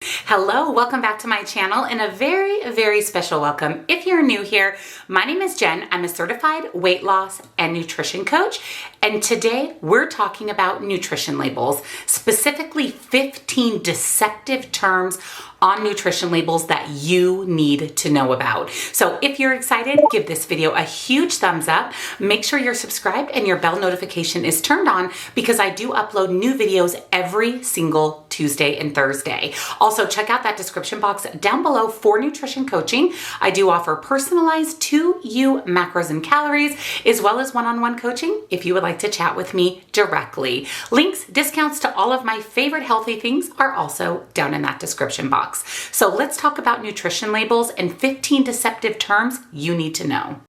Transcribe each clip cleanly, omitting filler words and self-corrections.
Hello, welcome back to my channel and a very special welcome. If you're new here, my name is Jen. I'm a certified weight loss and nutrition coach. And today we're talking about nutrition labels, specifically 15 deceptive terms on nutrition labels that you need to know about. So if you're excited, give this video a huge thumbs up. Make sure you're subscribed and your bell notification is turned on because I do upload new videos every single Tuesday and Thursday. Also, check out that description box down below for nutrition coaching. I do offer personalized to you macros and calories, as well as one-on-one coaching if you would like to chat with me directly. Links, discounts to all of my favorite healthy things are also down in that description box. So let's talk about nutrition labels and 15 deceptive terms you need to know.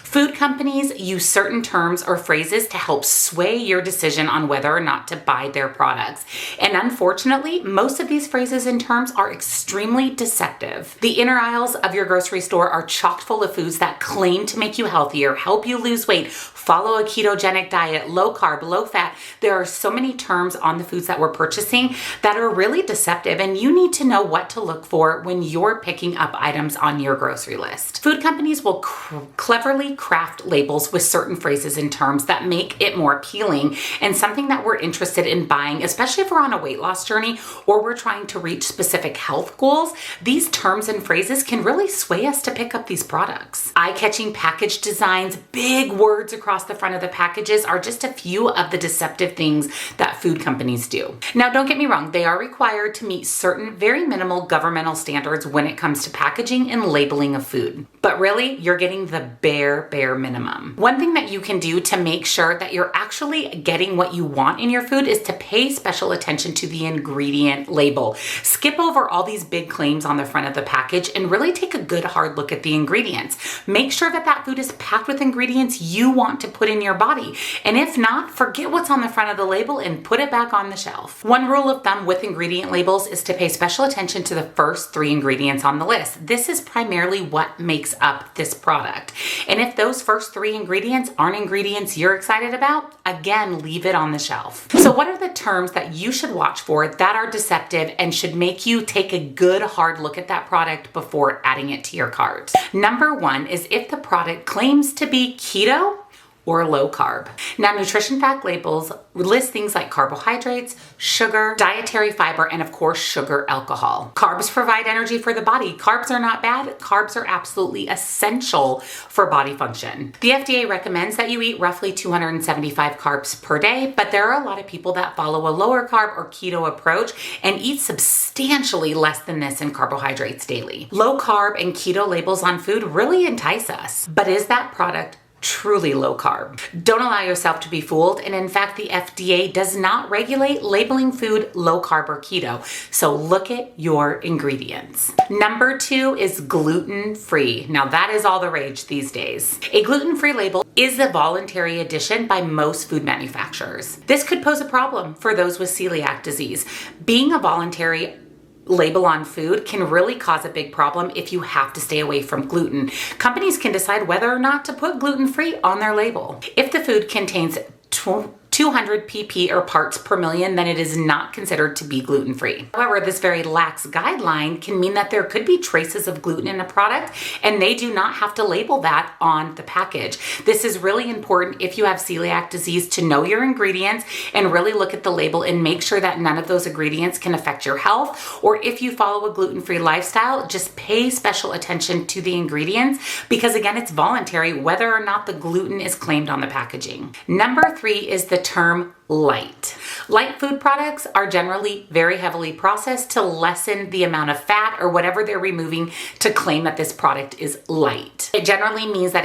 Food companies use certain terms or phrases to help sway your decision on whether or not to buy their products. And unfortunately, most of these phrases and terms are extremely deceptive. The inner aisles of your grocery store are chock full of foods that claim to make you healthier, help you lose weight, follow a ketogenic diet, low carb, low fat. There are so many terms on the foods that we're purchasing that are really deceptive, and you need to know what to look for when you're picking up items on your grocery list. Food companies will cleverly craft labels with certain phrases and terms that make it more appealing and something that we're interested in buying, especially if we're on a weight loss journey or we're trying to reach specific health goals. These terms and phrases can really sway us to pick up these products. Eye-catching package designs, big words across the front of the packages are just a few of the deceptive things that food companies do. Now, don't get me wrong, they are required to meet certain very minimal governmental standards when it comes to packaging and labeling of food. But really, you're getting the bare minimum. One thing that you can do to make sure that you're actually getting what you want in your food is to pay special attention to the ingredient label. Skip over all these big claims on the front of the package and really take a good hard look at the ingredients. Make sure that that food is packed with ingredients you want to put in your body. And if not, forget what's on the front of the label and put it back on the shelf. One rule of thumb with ingredient labels is to pay special attention to the first 3 ingredients on the list. This is primarily what makes up this product. And if those first 3 ingredients aren't ingredients you're excited about, again, leave it on the shelf. So what are the terms that you should watch for that are deceptive and should make you take a good hard look at that product before adding it to your cart? Number 1 is if the product claims to be keto or low carb. Now, nutrition fact labels list things like carbohydrates, sugar, dietary fiber, and of course, sugar alcohol. Carbs provide energy for the body. Carbs are not bad. Carbs are absolutely essential for body function. The FDA recommends that you eat roughly 275 carbs per day, but there are a lot of people that follow a lower carb or keto approach and eat substantially less than this in carbohydrates daily. Low carb and keto labels on food really entice us, but is that product truly low carb? Don't allow yourself to be fooled. And in fact, the FDA does not regulate labeling food low carb or keto. So look at your ingredients. Number 2 is gluten-free. Now that is all the rage these days. A gluten-free label is a voluntary addition by most food manufacturers. This could pose a problem for those with celiac disease. Being a voluntary label on food can really cause a big problem if you have to stay away from gluten. Companies can decide whether or not to put gluten-free on their label. If the food contains 200 pp or parts per million, then it is not considered to be gluten-free. However, this very lax guideline can mean that there could be traces of gluten in a product, and they do not have to label that on the package. This is really important if you have celiac disease to know your ingredients and really look at the label and make sure that none of those ingredients can affect your health. Or if you follow a gluten-free lifestyle, just pay special attention to the ingredients because again, it's voluntary whether or not the gluten is claimed on the packaging. Number 3 is the term light. Light food products are generally very heavily processed to lessen the amount of fat or whatever they're removing to claim that this product is light. It generally means that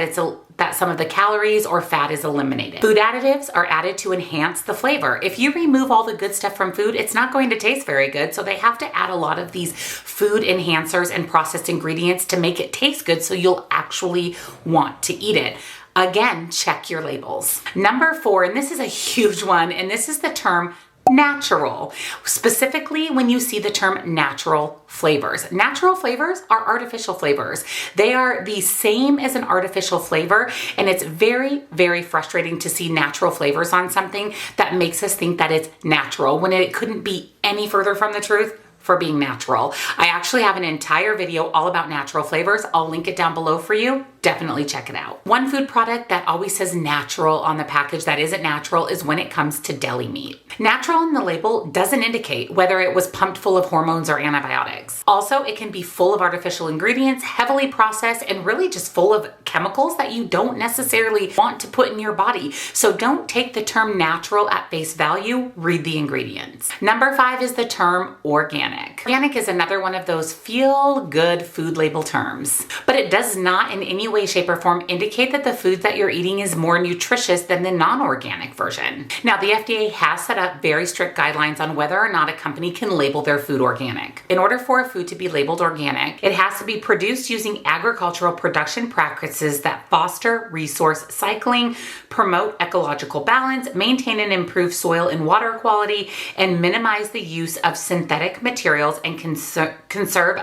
that some of the calories or fat is eliminated. Food additives are added to enhance the flavor. If you remove all the good stuff from food, it's not going to taste very good. So they have to add a lot of these food enhancers and processed ingredients to make it taste good so you'll actually want to eat it. Again, check your labels. Number 4, and this is a huge one, and this is the term natural. Specifically, when you see the term natural flavors. Natural flavors are artificial flavors. They are the same as an artificial flavor, and it's very, very frustrating to see natural flavors on something that makes us think that it's natural when it couldn't be any further from the truth for being natural. I actually have an entire video all about natural flavors. I'll link it down below for you. Definitely check it out. One food product that always says natural on the package that isn't natural is when it comes to deli meat. Natural on the label doesn't indicate whether it was pumped full of hormones or antibiotics. Also, it can be full of artificial ingredients, heavily processed, and really just full of chemicals that you don't necessarily want to put in your body. So don't take the term natural at face value, read the ingredients. Number 5 is the term organic. Organic is another one of those feel-good food label terms, but it does not in any way, shape, or form indicate that the food that you're eating is more nutritious than the non-organic version. Now, the FDA has set up very strict guidelines on whether or not a company can label their food organic. In order for a food to be labeled organic, it has to be produced using agricultural production practices that foster resource cycling, promote ecological balance, maintain and improve soil and water quality, and minimize the use of synthetic materials and conserve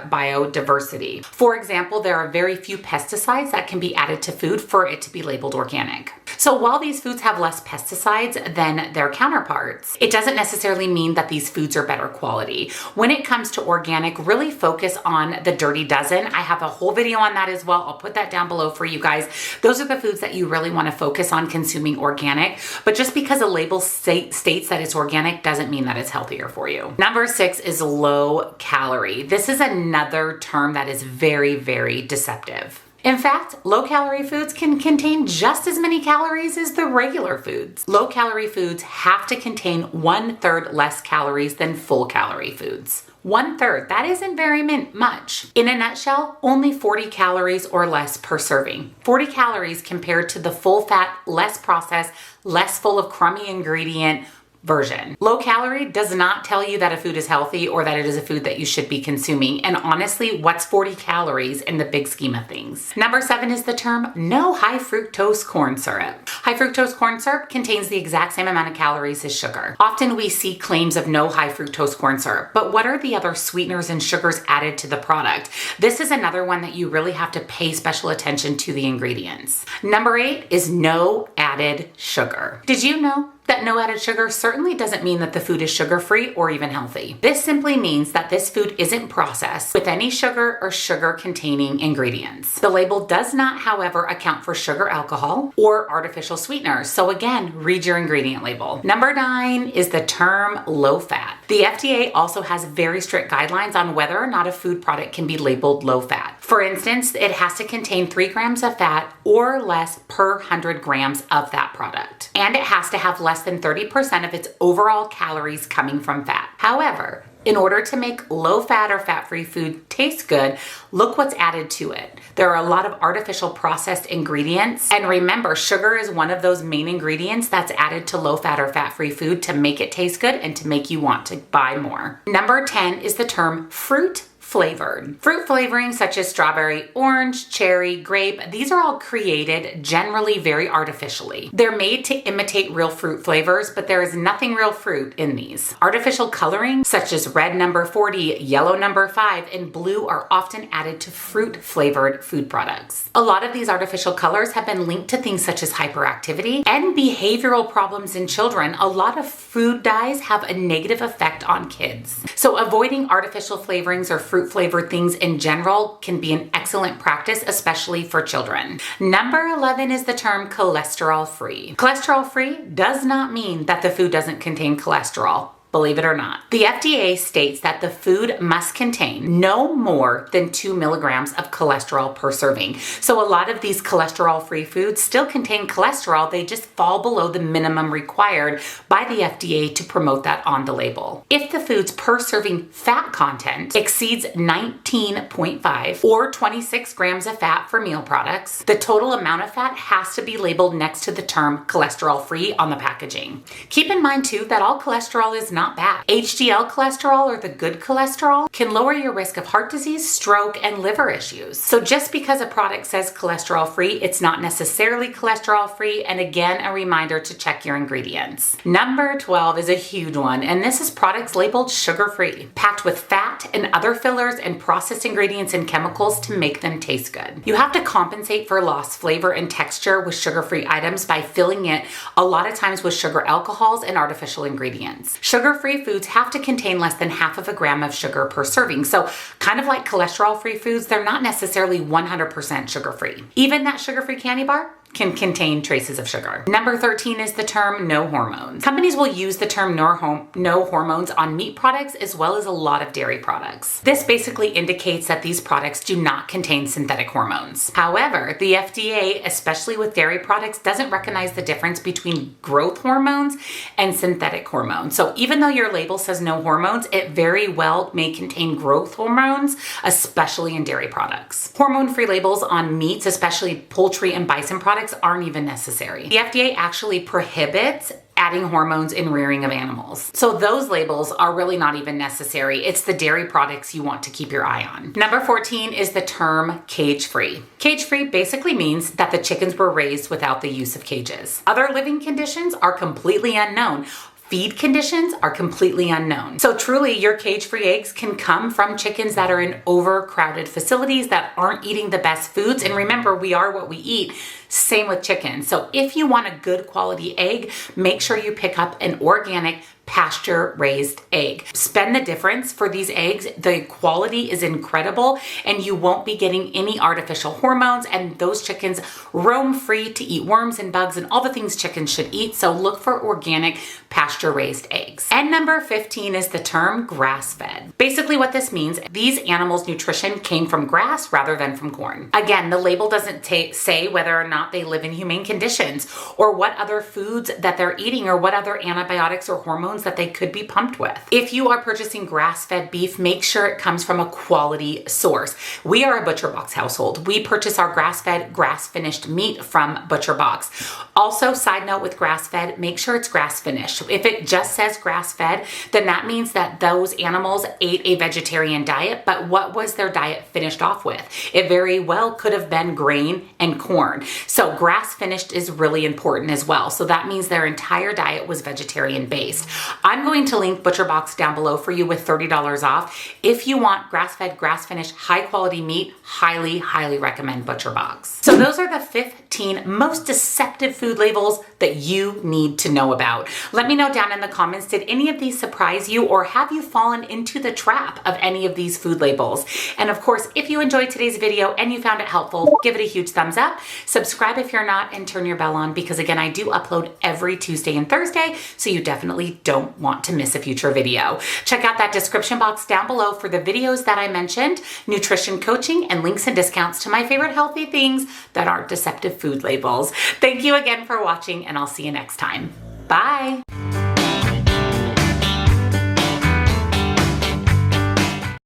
biodiversity. For example, there are very few pesticides that can be added to food for it to be labeled organic. So while these foods have less pesticides than their counterparts, it doesn't necessarily mean that these foods are better quality. When it comes to organic, really focus on the Dirty Dozen. I have a whole video on that as well. I'll put that down below for you guys. Those are the foods that you really want to focus on consuming organic, but just because a label states that it's organic doesn't mean that it's healthier for you. Number 6 is low calorie. This is another term that is very, very deceptive. In fact, low-calorie foods can contain just as many calories as the regular foods. Low-calorie foods have to contain 1/3 less calories than full-calorie foods. 1/3, that isn't very much. In a nutshell, only 40 calories or less per serving. 40 calories compared to the full-fat, less processed, less full of crummy ingredient version. Low calorie does not tell you that a food is healthy or that it is a food that you should be consuming. And honestly, what's 40 calories in the big scheme of things? Number 7 is the term no high fructose corn syrup. High fructose corn syrup contains the exact same amount of calories as sugar. Often we see claims of no high fructose corn syrup, but what are the other sweeteners and sugars added to the product? This is another one that you really have to pay special attention to the ingredients. Number 8 is no added sugar. Did you know that no added sugar certainly doesn't mean that the food is sugar-free or even healthy? This simply means that this food isn't processed with any sugar or sugar-containing ingredients. The label does not, however, account for sugar alcohol or artificial sweeteners. So again, read your ingredient label. Number 9 is the term low-fat. The FDA also has very strict guidelines on whether or not a food product can be labeled low-fat. For instance, it has to contain 3 grams of fat or less per 100 grams of that product. And it has to have less than 30% of its overall calories coming from fat. However, in order to make low-fat or fat-free food taste good, look what's added to it. There are a lot of artificial processed ingredients. And remember, sugar is one of those main ingredients that's added to low-fat or fat-free food to make it taste good and to make you want to buy more. Number 10 is the term fruit flavored. Fruit flavoring such as strawberry, orange, cherry, grape, these are all created generally very artificially. They're made to imitate real fruit flavors, but there is nothing real fruit in these. Artificial coloring such as red number 40, yellow number 5, and blue are often added to fruit flavored food products. A lot of these artificial colors have been linked to things such as hyperactivity and behavioral problems in children. A lot of food dyes have a negative effect on kids. So avoiding artificial flavorings or fruit flavored things in general can be an excellent practice, especially for children. Number 11 is the term cholesterol free. Cholesterol free does not mean that the food doesn't contain cholesterol. Believe it or not. The FDA states that the food must contain no more than 2 milligrams of cholesterol per serving. So a lot of these cholesterol-free foods still contain cholesterol, they just fall below the minimum required by the FDA to promote that on the label. If the food's per serving fat content exceeds 19.5 or 26 grams of fat for meal products, the total amount of fat has to be labeled next to the term cholesterol-free on the packaging. Keep in mind too that all cholesterol is not bad. HDL cholesterol, or the good cholesterol, can lower your risk of heart disease, stroke, and liver issues. So just because a product says cholesterol free, it's not necessarily cholesterol free. And again, a reminder to check your ingredients. Number 12 is a huge one, and this is products labeled sugar-free, packed with fat and other fillers and processed ingredients and chemicals to make them taste good. You have to compensate for lost flavor and texture with sugar-free items by filling it a lot of times with sugar alcohols and artificial ingredients. Sugar-free foods have to contain less than half of a gram of sugar per serving. So kind of like cholesterol-free foods, they're not necessarily 100% sugar-free. Even that sugar-free candy bar can contain traces of sugar. Number 13 is the term no hormones. Companies will use the term no hormones on meat products as well as a lot of dairy products. This basically indicates that these products do not contain synthetic hormones. However, the FDA, especially with dairy products, doesn't recognize the difference between growth hormones and synthetic hormones. So even though your label says no hormones, it very well may contain growth hormones, especially in dairy products. Hormone-free labels on meats, especially poultry and bison products, aren't even necessary. The FDA actually prohibits adding hormones in rearing of animals. So those labels are really not even necessary. It's the dairy products you want to keep your eye on. Number 14 is the term cage-free. Cage-free basically means that the chickens were raised without the use of cages. Other living conditions are completely unknown. Feed conditions are completely unknown. So truly, your cage-free eggs can come from chickens that are in overcrowded facilities that aren't eating the best foods. And remember, we are what we eat. Same with chickens. So if you want a good quality egg, make sure you pick up an organic pasture-raised egg. Spend the difference for these eggs. The quality is incredible and you won't be getting any artificial hormones, and those chickens roam free to eat worms and bugs and all the things chickens should eat. So look for organic pasture-raised eggs. And number 15 is the term grass-fed. Basically what this means, these animals' nutrition came from grass rather than from corn. Again, the label doesn't say whether or not they live in humane conditions or what other foods that they're eating or what other antibiotics or hormones that they could be pumped with. If you are purchasing grass-fed beef, make sure it comes from a quality source. We are a Butcher Box household. We purchase our grass-fed, grass-finished meat from Butcher Box. Also, side note with grass-fed, make sure it's grass-finished. If it just says grass-fed, then that means that those animals ate a vegetarian diet, but what was their diet finished off with? It very well could have been grain and corn. So grass-finished is really important as well. So that means their entire diet was vegetarian-based. I'm going to link Butcher Box down below for you with $30 off. If you want grass-fed, grass-finished, high-quality meat, highly, highly recommend Butcher Box. So those are the 15 most deceptive food labels that you need to know about. Let me know down in the comments, did any of these surprise you, or have you fallen into the trap of any of these food labels? And of course, if you enjoyed today's video and you found it helpful, give it a huge thumbs up. Subscribe if you're not, and turn your bell on, because again, I do upload every Tuesday and Thursday, so you definitely don't want to miss a future video. Check out that description box down below for the videos that I mentioned, nutrition coaching, and links and discounts to my favorite healthy things that aren't deceptive food labels. Thank you again for watching, and I'll see you next time. Bye.